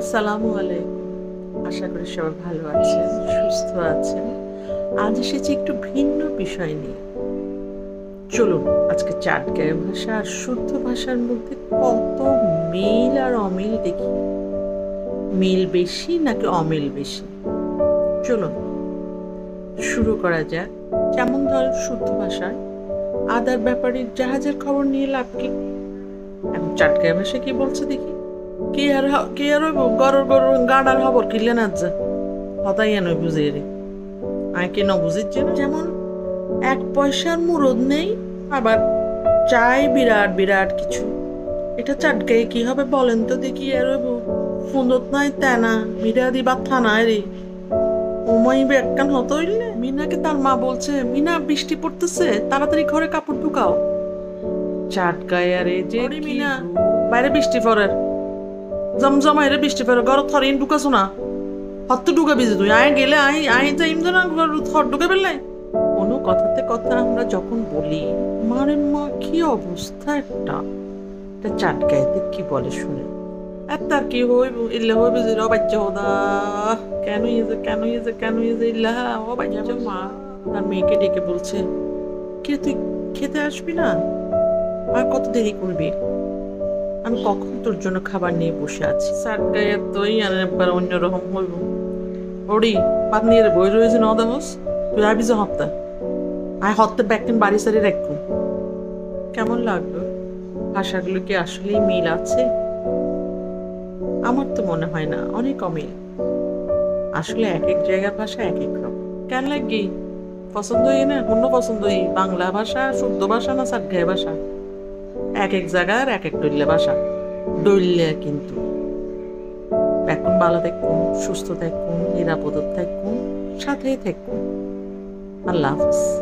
আসসালামু আলাইকুম। আশা করি সবাই ভালো আছেন, সুস্থ আছেন। আজ এসেছি একটু ভিন্ন বিষয় নিয়ে। চলুন আজকে চাটগাঁয়া ভাষা আর শুদ্ধ ভাষার মধ্যে কত মিল আর অমিল দেখি। মিল বেশি নাকি অমিল বেশি? চলুন শুরু করা যাক। যেমন ধর শুদ্ধ ভাষায় আদার ব্যাপারে জাহাজের খবর নিয়ে লাভ কি? এখন চাটগাঁয়া ভাষা কি বলছে দেখি। কি আর হইব গরর গরর গাডার খবর কিনলে না যা হতাই নয় বুঝে রে আয় কেন বুঝিচ্ছে না। যেমন এক পয়সার মুরদ নেই, আবার চাই বিরাট বিরাট কিছু। এটা চাটগাঁয়ে কি হবে বলেন তো দেখি। আর হইব সুন্দর নাই তেনা মিরা দিবা থানায় রে ওমাই একখান হতো হইলে মিনাকে তার মা বলছে, মিনা বৃষ্টি পড়তেছে তাড়াতাড়ি ঘরে কাপড় ঢুকাও। চাটগাঁয়ে আরে যে মিনা বাইরে বৃষ্টি পড়ে জমজমা এর বৃষ্টি পড়ে ঘর থরিন ঢুকাছো না হত্ত ঢুকে বিজে তুই আয় গেলে আই আই যাইম না থর ঢুকে ফেললে। কোনো কথাতে কথা আমরা যখন বলি মারে মা কি অবস্থা একটা এটা চাটগাঁয়েতে কি বলে শুনে তার কি হইব ইল্লে হইবে যে বাচ্চা হোদা কেন ইয়ে যে ইল্লা ও বাচ্চা মা তার মেয়েকে ডেকে বলছে, কে তুই খেতে আসবি না? আর কত দেরি করবি? আমি কখন তোর জন্য খাবার নিয়ে বসে আছি। চাটগাঁয়ে তুই আর একবার অন্যরকম হইব। ওড়ি পাত নিয়ে বই রয়েছে ন দেহস তুই আবি যে হপ্তা আয় হপ্তা ব্যাগটিন বাড়ি সারি রাখবো। কেমন লাগলো? ভাষাগুলো কি আসলেই মিল আছে? আমার তো মনে হয় না, অনেক অমিল। আসলে এক এক জায়গার ভাষা এক এক রকম। কেন লাগি পছন্দ হই না অন্য পছন্দ হই বাংলা ভাষা শুদ্ধ ভাষা না চাটগাঁয়া ভাষা? এক এক জায়গার এক এক ডইল্লা ভাষা ডইল্লা কিন্তু এখন ভালো থাকুন, সুস্থ থাকুন, নিরাপদ থাকুন, সাথেই থাকুন। আল্লাহ হাফিজ।